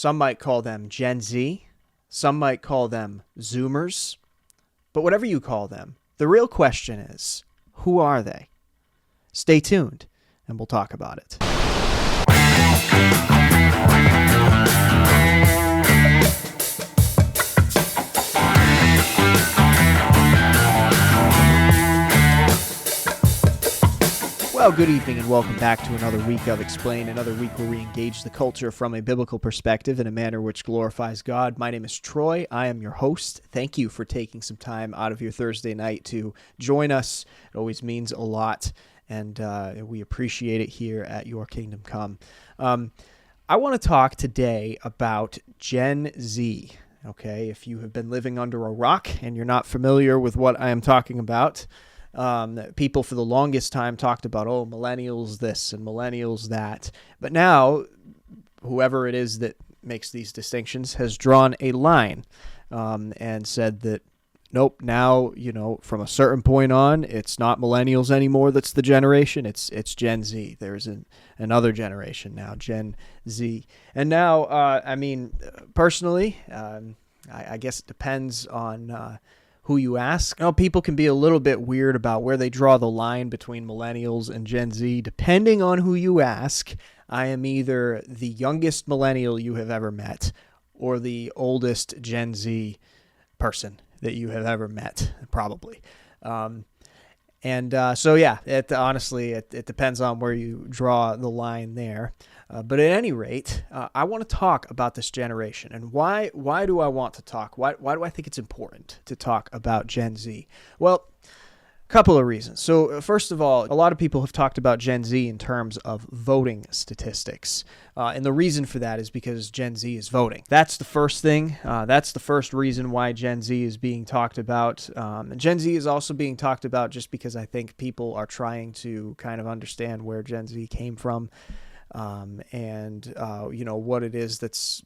Some might call them Gen Z. Some might call them Zoomers. But whatever you call them, the real question is, who are they? Stay tuned, and we'll talk about it. Well, good evening and welcome back to another week of Explain, another week where we engage the culture from a biblical perspective in a manner which glorifies God. My name is Troy. I am your host. Thank you for taking some time out of your Thursday night to join us. It always means a lot, and we appreciate it here at Your Kingdom Come. I want to talk today about Gen Z. Okay, if you have been living under a rock and you're not familiar with what I am talking about, people for the longest time talked about, millennials this and millennials that. But now, whoever it is that makes these distinctions has drawn a line and said that, nope, now, from a certain point on, it's not millennials anymore that's the generation, it's Gen Z. There's another generation now, Gen Z. And now, personally, I guess it depends on who you ask. People can be a little bit weird about where they draw the line between millennials and Gen Z. Depending on who you ask, I am either the youngest millennial you have ever met or the oldest Gen Z person that you have ever met, probably. It honestly depends on where you draw the line there. But at any rate, I want to talk about this generation. And why do I want to talk? Why do I think it's important to talk about Gen Z? Well, a couple of reasons. So first of all, a lot of people have talked about Gen Z in terms of voting statistics. And the reason for that is because Gen Z is voting. That's the first thing. That's the first reason why Gen Z is being talked about. And Gen Z is also being talked about just because I think people are trying to kind of understand where Gen Z came from. What it is that's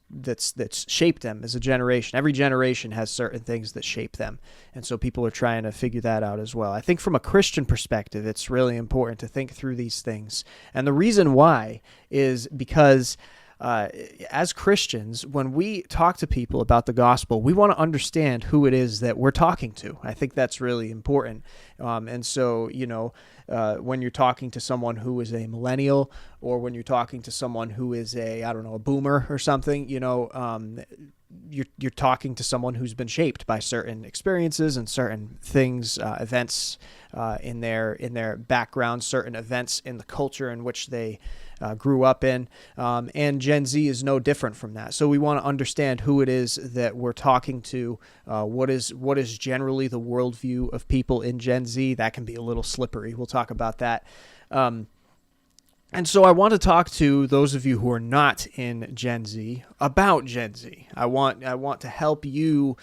shaped them as a generation. Every generation has certain things that shape them. And so people are trying to figure that out as well. I think from a Christian perspective, it's really important to think through these things. And the reason why is because as Christians, when we talk to people about the gospel, we want to understand who it is that we're talking to. I think that's really important. When you're talking to someone who is a millennial, or when you're talking to someone who is a boomer or something, you're talking to someone who's been shaped by certain experiences and certain things, events in their background, certain events in the culture in which they grew up in, and Gen Z is no different from that. So we want to understand who it is that we're talking to. What is generally the worldview of people in Gen Z? That can be a little slippery. We'll talk about that. And so I want to talk to those of you who are not in Gen Z about Gen Z. I want to help you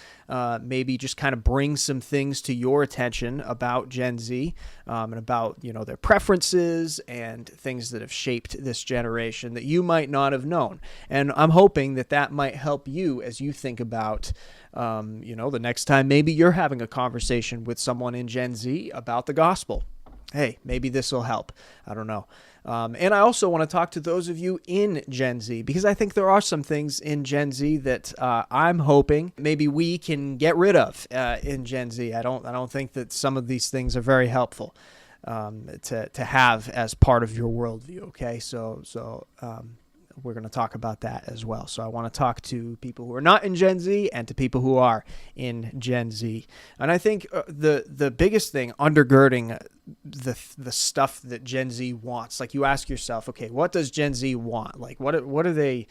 maybe just kind of bring some things to your attention about Gen Z and about their preferences and things that have shaped this generation that you might not have known. And I'm hoping that might help you as you think about the next time maybe you're having a conversation with someone in Gen Z about the gospel. Hey, maybe this will help. I don't know. And I also want to talk to those of you in Gen Z, because I think there are some things in Gen Z that I'm hoping maybe we can get rid of in Gen Z. I don't think that some of these things are very helpful to have as part of your worldview. Okay, so we're going to talk about that as well. So I want to talk to people who are not in Gen Z and to people who are in Gen Z. And I think the biggest thing undergirding the stuff that Gen Z wants, like you ask yourself, okay, what does Gen Z want? Like what are they,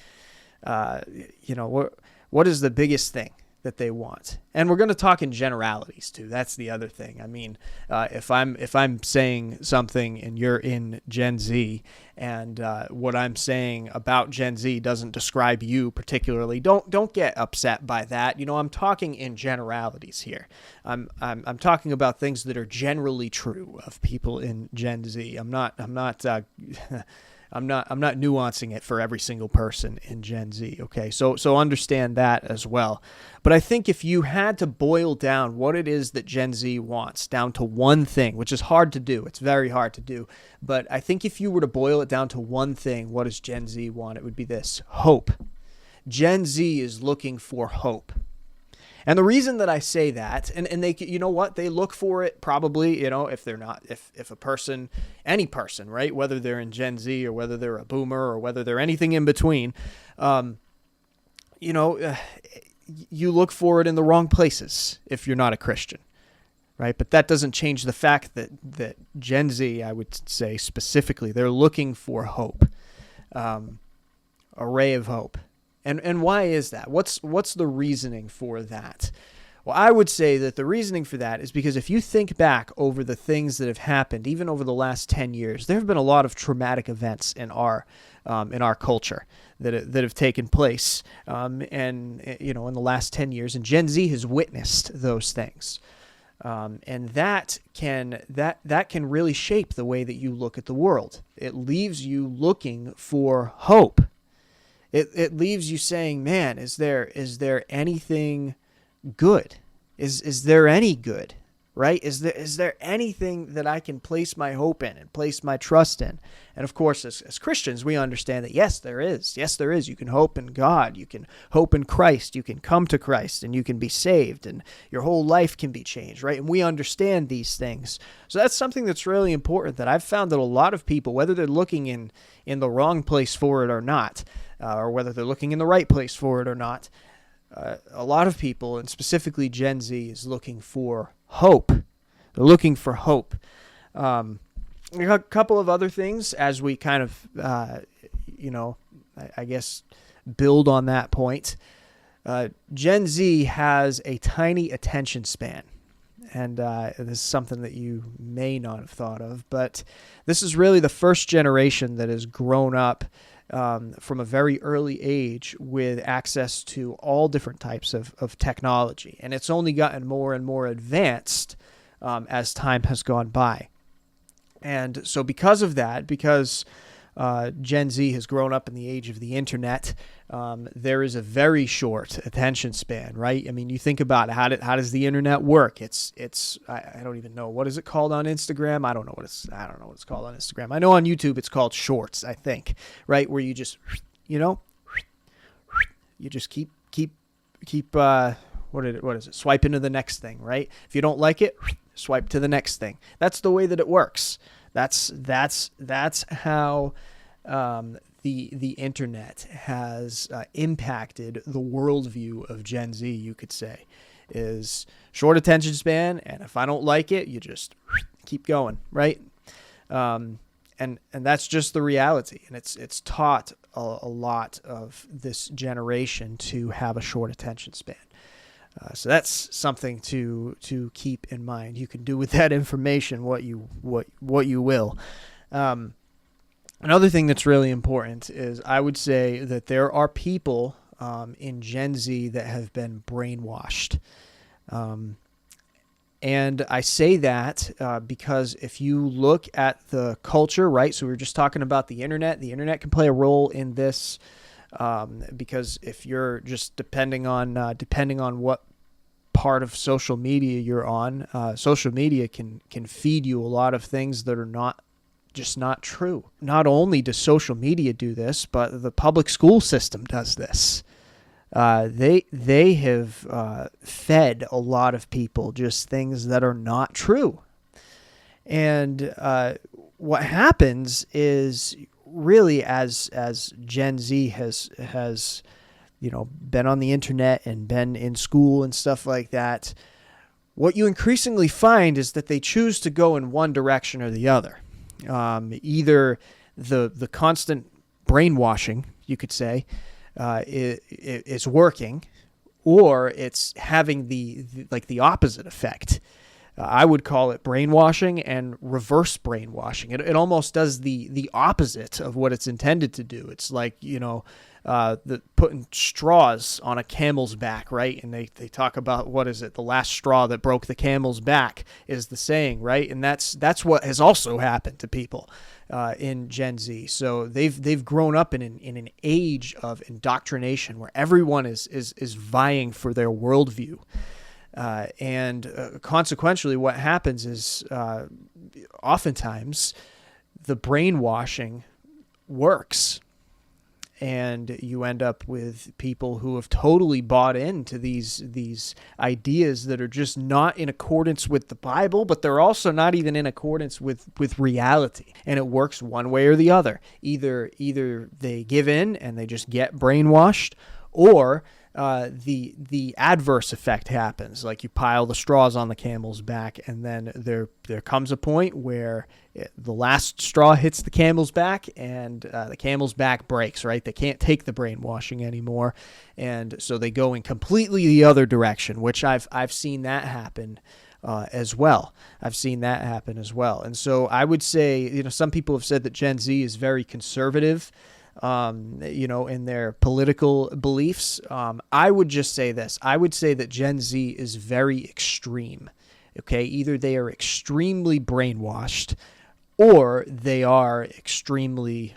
what is the biggest thing that they want? And we're going to talk in generalities too. That's the other thing. I mean, if I'm saying something and you're in Gen Z and what I'm saying about Gen Z doesn't describe you particularly, don't get upset by that. I'm talking in generalities here. I'm talking about things that are generally true of people in Gen Z. I'm not I'm not nuancing it for every single person in Gen Z, okay? So understand that as well. But I think if you had to boil down what it is that Gen Z wants down to one thing, which is hard to do, it's very hard to do, but I think if you were to boil it down to one thing, what does Gen Z want? It would be this: hope. Gen Z is looking for hope. And the reason that I say that, and they, you know what, they look for it probably, if they're not, if a person, any person, right, whether they're in Gen Z or whether they're a boomer or whether they're anything in between, you look for it in the wrong places if you're not a Christian, right? But that doesn't change the fact that Gen Z, I would say specifically, they're looking for hope, a ray of hope. And why is that? What's the reasoning for that? Well, I would say that the reasoning for that is because if you think back over the things that have happened, even over the last 10 years, there have been a lot of traumatic events in our culture that have taken place, and in the last 10 years, and Gen Z has witnessed those things, and that can really shape the way that you look at the world. It leaves you looking for hope. It leaves you saying, man, is there anything good? Is there any good, right? Is there anything that I can place my hope in and place my trust in? And of course, as Christians, we understand that yes, there is. Yes, there is. You can hope in God. You can hope in Christ. You can come to Christ and you can be saved and your whole life can be changed, right? And we understand these things. So that's something that's really important that I've found that a lot of people, whether they're looking in the wrong place for it or not, or whether they're looking in the right place for it or not, a lot of people, and specifically Gen Z, is looking for hope. They're looking for hope. A couple of other things as we kind of, I guess, build on that point. Gen Z has a tiny attention span. And this is something that you may not have thought of, but this is really the first generation that has grown up from a very early age with access to all different types of technology. And it's only gotten more and more advanced as time has gone by. And so because of that, because Gen Z has grown up in the age of the internet, there is a very short attention span, right? I mean, you think about how does the internet work? I don't even know, what is it called on Instagram? I don't know what it's called on Instagram. I know on YouTube it's called Shorts, I think, right? Where you just, you just keep what is it? Swipe into the next thing, right? If you don't like it, swipe to the next thing. That's the way that it works. That's how the internet has impacted the worldview of Gen Z, you could say, is short attention span, and if I don't like it, you just keep going, right? And that's just the reality, and it's taught a lot of this generation to have a short attention span. So that's something to keep in mind. You can do with that information what you will. Another thing that's really important is I would say that there are people in Gen Z that have been brainwashed. And I say that because if you look at the culture, right? So we were just talking about the internet. The internet can play a role in this. Because if you're just depending on what part of social media you're on, social media can feed you a lot of things that are not true. Not only does social media do this, but the public school system does this. They have fed a lot of people just things that are not true. And what happens is, really, as Gen Z has been on the internet and been in school and stuff like that, what you increasingly find is that they choose to go in one direction or the other. Either the constant brainwashing, you could say, is working, or it's having the opposite effect. I would call it brainwashing and reverse brainwashing. It almost does the opposite of what it's intended to do. It's like, putting straws on a camel's back, right? And they talk about, what is it? The last straw that broke the camel's back is the saying, right? And that's what has also happened to people in Gen Z. So they've grown up in an age of indoctrination where everyone is vying for their worldview. And consequentially, what happens is oftentimes the brainwashing works. and you end up with people who have totally bought into these ideas that are just not in accordance with the Bible, but they're also not even in accordance with reality. And it works one way or the other. Either they give in and they just get brainwashed, or the adverse effect happens. Like you pile the straws on the camel's back, and then there comes a point where the last straw hits the camel's back, and the camel's back breaks, right? They can't take the brainwashing anymore, and so they go in completely the other direction, which I've seen that happen as well. I've seen that happen as well. And so I would say, some people have said that Gen Z is very conservative, in their political beliefs. I would just say this. I would say that Gen Z is very extreme. Okay, either they are extremely brainwashed, or they are extremely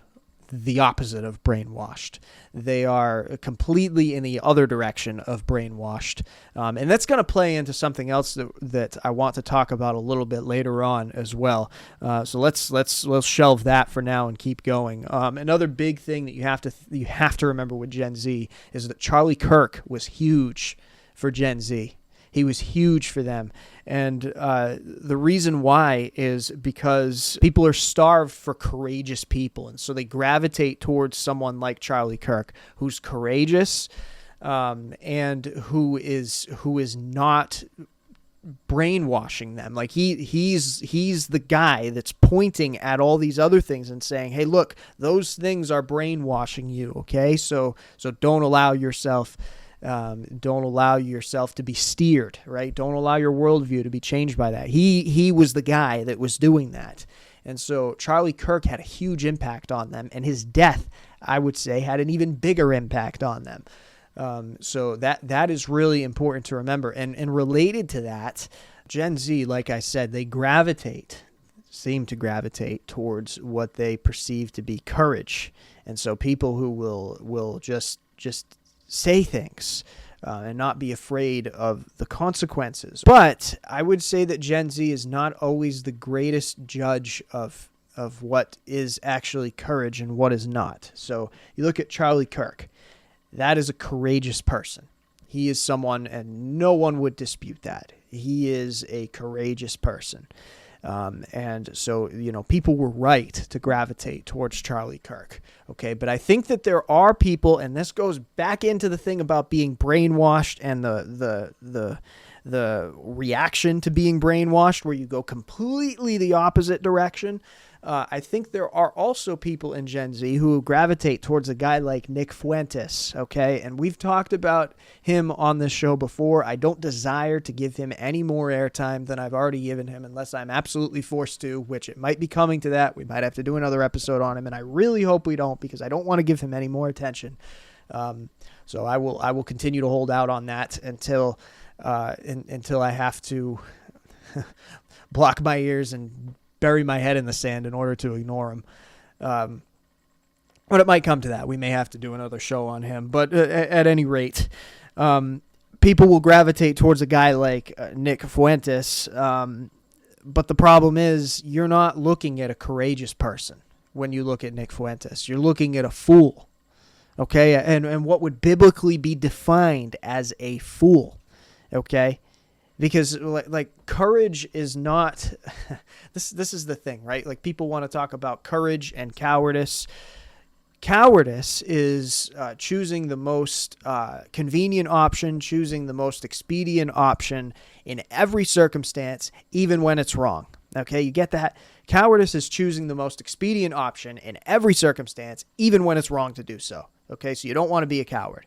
the opposite of brainwashed. They are completely in the other direction of brainwashed. And that's going to play into something else that I want to talk about a little bit later on as well. So let's shelve that for now and keep going. Another big thing that you have to remember with Gen Z is that Charlie Kirk was huge for Gen Z. He was huge for them. And the reason why is because people are starved for courageous people. And so they gravitate towards someone like Charlie Kirk, who's courageous and who is not brainwashing them. Like he's the guy that's pointing at all these other things and saying, hey, look, those things are brainwashing you. Okay. So don't allow yourself to be steered, right? Don't allow your worldview to be changed by that. He was the guy that was doing that. And so Charlie Kirk had a huge impact on them, and his death, I would say, had an even bigger impact on them. So that is really important to remember. And related to that, Gen Z, like I said, they seem to gravitate towards what they perceive to be courage. And so people who will just say things and not be afraid of the consequences. But I would say that Gen Z is not always the greatest judge of what is actually courage and what is not. So you look at Charlie Kirk. That is a courageous person. He is someone, and no one would dispute that. He is a courageous person. And so, people were right to gravitate towards Charlie Kirk. Okay. But I think that there are people, and this goes back into the thing about being brainwashed and the reaction to being brainwashed, where you go completely the opposite direction. I think there are also people in Gen Z who gravitate towards a guy like Nick Fuentes, okay? And we've talked about him on this show before. I don't desire to give him any more airtime than I've already given him unless I'm absolutely forced to, which it might be coming to that. We might have to do another episode on him, and I really hope we don't, because I don't want to give him any more attention. So I will continue to hold out on that until I have to block my ears and bury my head in the sand in order to ignore him. But it might come to that. We may have to do another show on him. But at any rate, people will gravitate towards a guy like Nick Fuentes. But the problem is, you're not looking at a courageous person when you look at Nick Fuentes. You're looking at a fool. Okay? And what would biblically be defined as a fool. Okay? Because like courage is not this is the thing, right? Like people want to talk about courage and cowardice. Cowardice is choosing the most convenient option, choosing the most expedient option in every circumstance, even when it's wrong. Okay, you get that? Cowardice is choosing the most expedient option in every circumstance, even when it's wrong to do so. Okay, so you don't want to be a coward.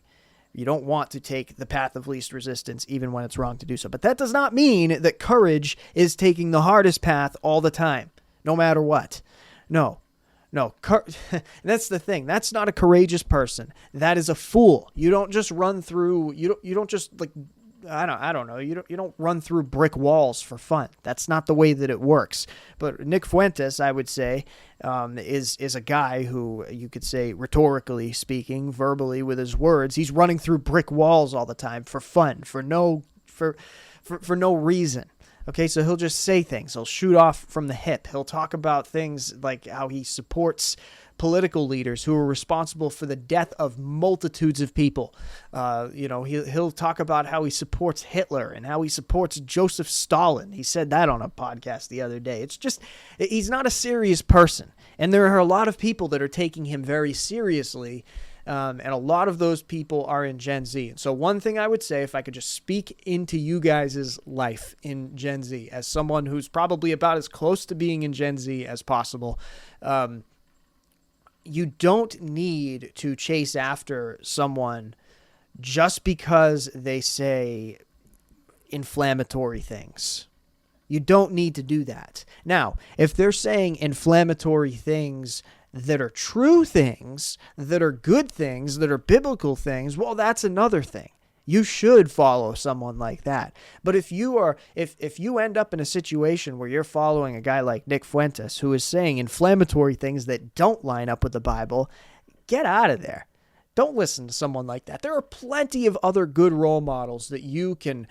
You don't want to take the path of least resistance, even when it's wrong to do so. But that does not mean that courage is taking the hardest path all the time, no matter what. No. That's the thing. That's not a courageous person. That is a fool. You don't just run through. You don't just like. I don't know. You don't run through brick walls for fun. That's not the way that it works. But Nick Fuentes, I would say, is a guy who, you could say, rhetorically speaking, verbally with his words, he's running through brick walls all the time for fun, for no reason. Okay, so he'll just say things. He'll shoot off from the hip. He'll talk about things like how he supports political leaders who are responsible for the death of multitudes of people. He'll talk about how he supports Hitler and how he supports Joseph Stalin. He said that on a podcast the other day. It's just, he's not a serious person. And there are a lot of people that are taking him very seriously. And a lot of those people are in Gen Z. And so one thing I would say, if I could just speak into you guys' life in Gen Z, as someone who's probably about as close to being in Gen Z as possible, you don't need to chase after someone just because they say inflammatory things. You don't need to do that. Now, if they're saying inflammatory things that are true things, that are good things, that are biblical things, well, that's another thing. You should follow someone like that. But if you end up in a situation where you're following a guy like Nick Fuentes, who is saying inflammatory things that don't line up with the Bible, get out of there. Don't listen to someone like that. There are plenty of other good role models that you can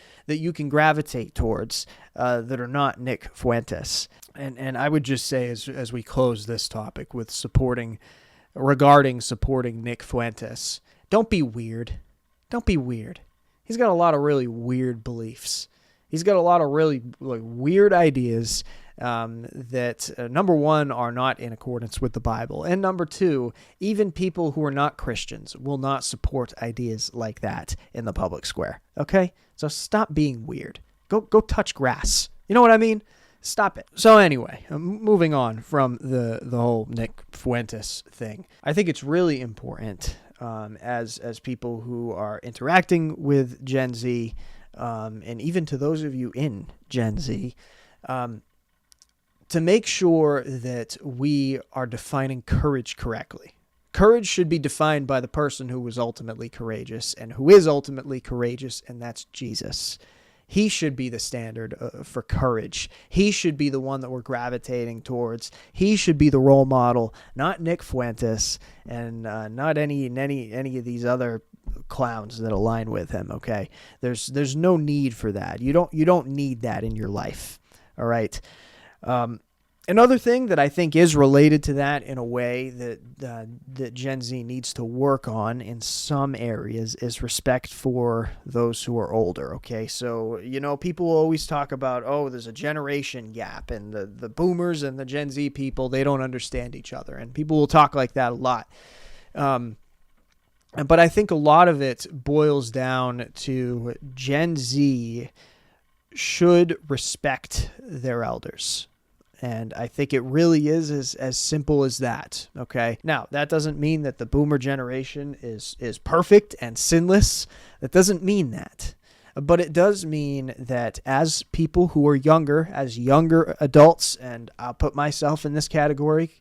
gravitate towards that are not Nick Fuentes. And I would just say, as we close this topic with supporting Nick Fuentes, don't be weird. Don't be weird. He's got a lot of really weird beliefs. He's got a lot of really weird ideas that, number one, are not in accordance with the Bible. And number two, even people who are not Christians will not support ideas like that in the public square. Okay? So stop being weird. Go touch grass. You know what I mean? Stop it. So anyway, moving on from the whole Nick Fuentes thing, I think it's really important as people who are interacting with Gen Z, and even to those of you in Gen Z, to make sure that we are defining courage correctly. Courage should be defined by the person who was ultimately courageous and who is ultimately courageous, and that's Jesus. He should be the standard for courage. He should be the one that we're gravitating towards. He should be the role model, not Nick Fuentes and not any of these other clowns that align with him. Okay, there's no need for that. You don't need that in your life. All right. Another thing that I think is related to that in a way that Gen Z needs to work on in some areas is respect for those who are older, okay? So, people always talk about, there's a generation gap, and the boomers and the Gen Z people, they don't understand each other, and people will talk like that a lot. But I think a lot of it boils down to Gen Z should respect their elders. And I think it really is as simple as that, okay? Now, that doesn't mean that the boomer generation is perfect and sinless. That doesn't mean that. But it does mean that as people who are younger, as younger adults, and I'll put myself in this category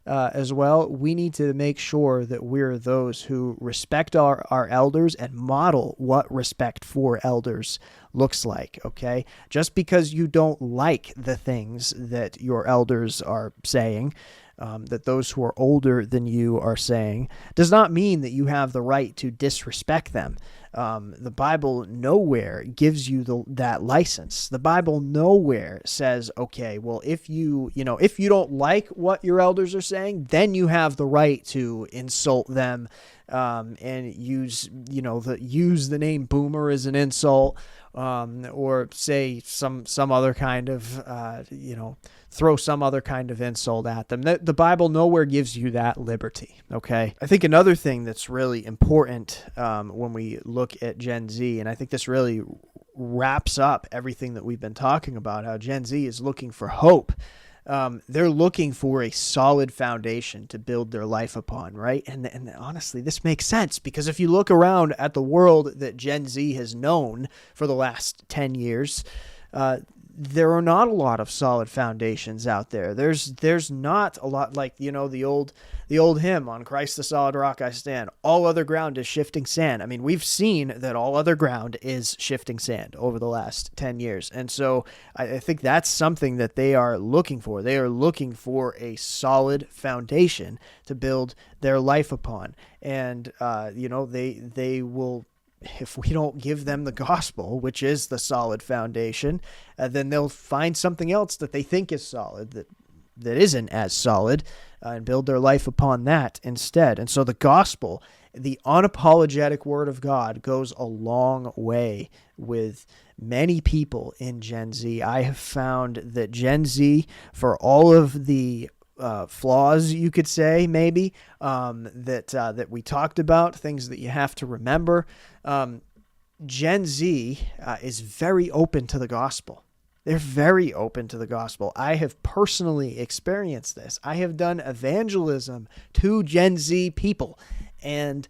as well, we need to make sure that we're those who respect our elders and model what respect for elders looks like, okay? Just because you don't like the things that your elders are saying, that those who are older than you are saying, does not mean that you have the right to disrespect them. The Bible nowhere gives you that license. The Bible nowhere says, okay, well, if you don't like what your elders are saying, then you have the right to insult them, and use the name boomer as an insult, or say some other kind of, throw some other kind of insult at them. The Bible nowhere gives you that liberty, okay? I think another thing that's really important when we look at Gen Z, and I think this really wraps up everything that we've been talking about, how Gen Z is looking for hope. They're looking for a solid foundation to build their life upon, right? And honestly, this makes sense, because if you look around at the world that Gen Z has known for the last 10 years, there are not a lot of solid foundations out there. There's not a lot, like, the old hymn, "On Christ the solid rock I stand, all other ground is shifting sand." I mean, we've seen that all other ground is shifting sand over the last 10 years. And so I think that's something that they are looking for. They are looking for a solid foundation to build their life upon. And, they will, if we don't give them the gospel, which is the solid foundation, then they'll find something else that they think is solid, that that isn't as solid, and build their life upon that instead. And so the gospel, the unapologetic word of God, goes a long way with many people in Gen Z. I have found that Gen Z, for all of the flaws, you could say, maybe, that we talked about, things that you have to remember, Gen Z is very open to the gospel. They're very open to the gospel. I have personally experienced this. I have done evangelism to Gen Z people, and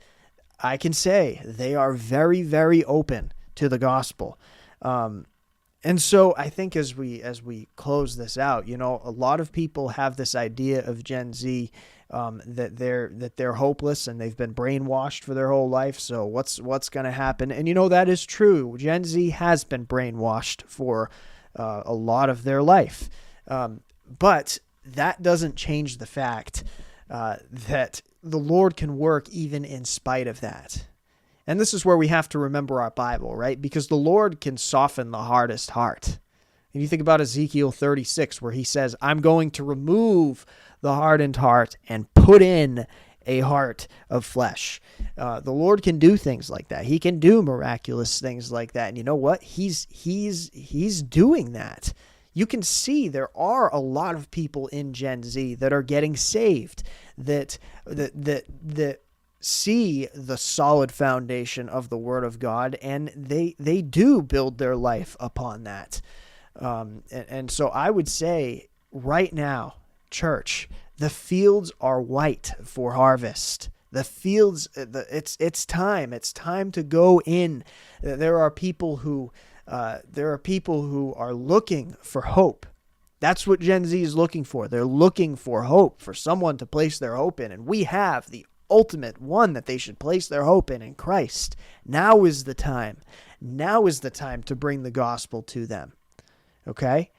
I can say they are very, very open to the gospel. And so I think as we close this out, a lot of people have this idea of Gen Z, that they're hopeless and they've been brainwashed for their whole life. So what's going to happen? And that is true. Gen Z has been brainwashed for a lot of their life, but that doesn't change the fact that the Lord can work even in spite of that. And this is where we have to remember our Bible, right? Because the Lord can soften the hardest heart. And you think about Ezekiel 36, where he says, I'm going to remove the hardened heart and put in a heart of flesh. The Lord can do things like that. He can do miraculous things like that. And you know what? He's doing that. You can see there are a lot of people in Gen Z that are getting saved, that see the solid foundation of the Word of God, and they do build their life upon that. And so I would say right now, church, the fields are white for harvest. The fields, it's time. It's time to go in. There are people who are looking for hope. That's what Gen Z is looking for. They're looking for hope, for someone to place their hope in, and we have the ultimate one that they should place their hope in Christ. Now is the time. Now is the time to bring the gospel to them. Okay?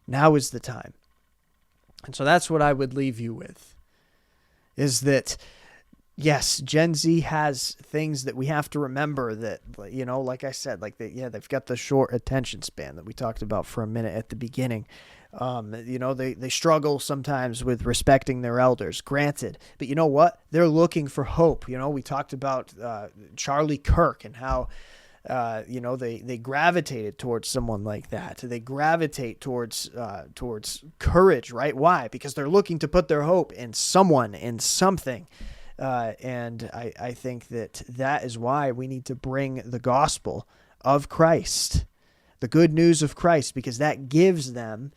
Now is the time. And so that's what I would leave you with, is that, yes, Gen Z has things that we have to remember that, like I said, they've got the short attention span that we talked about for a minute at the beginning. They struggle sometimes with respecting their elders, granted. But you know what? They're looking for hope. We talked about Charlie Kirk and how, they gravitated towards someone like that. They gravitate towards courage, right? Why? Because they're looking to put their hope in someone, in something. And I think that is why we need to bring the gospel of Christ, the good news of Christ, because that gives them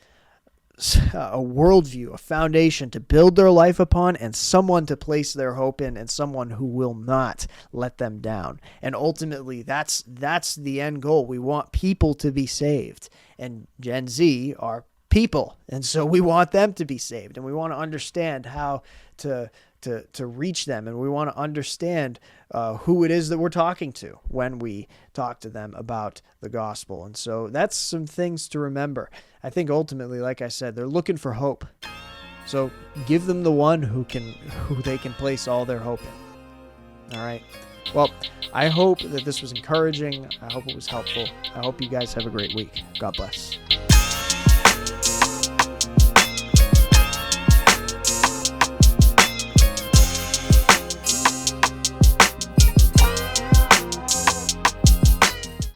a worldview, a foundation to build their life upon, and someone to place their hope in, and someone who will not let them down. And ultimately, that's the end goal. We want people to be saved, and Gen Z are people, and so we want them to be saved, and we want to understand how to reach them, and we want to understand who it is that we're talking to when we talk to them about the gospel. And so that's some things to remember. I think ultimately, like I said, they're looking for hope. So give them the one who they can place all their hope in. All right. Well, I hope that this was encouraging. I hope it was helpful. I hope you guys have a great week. God bless.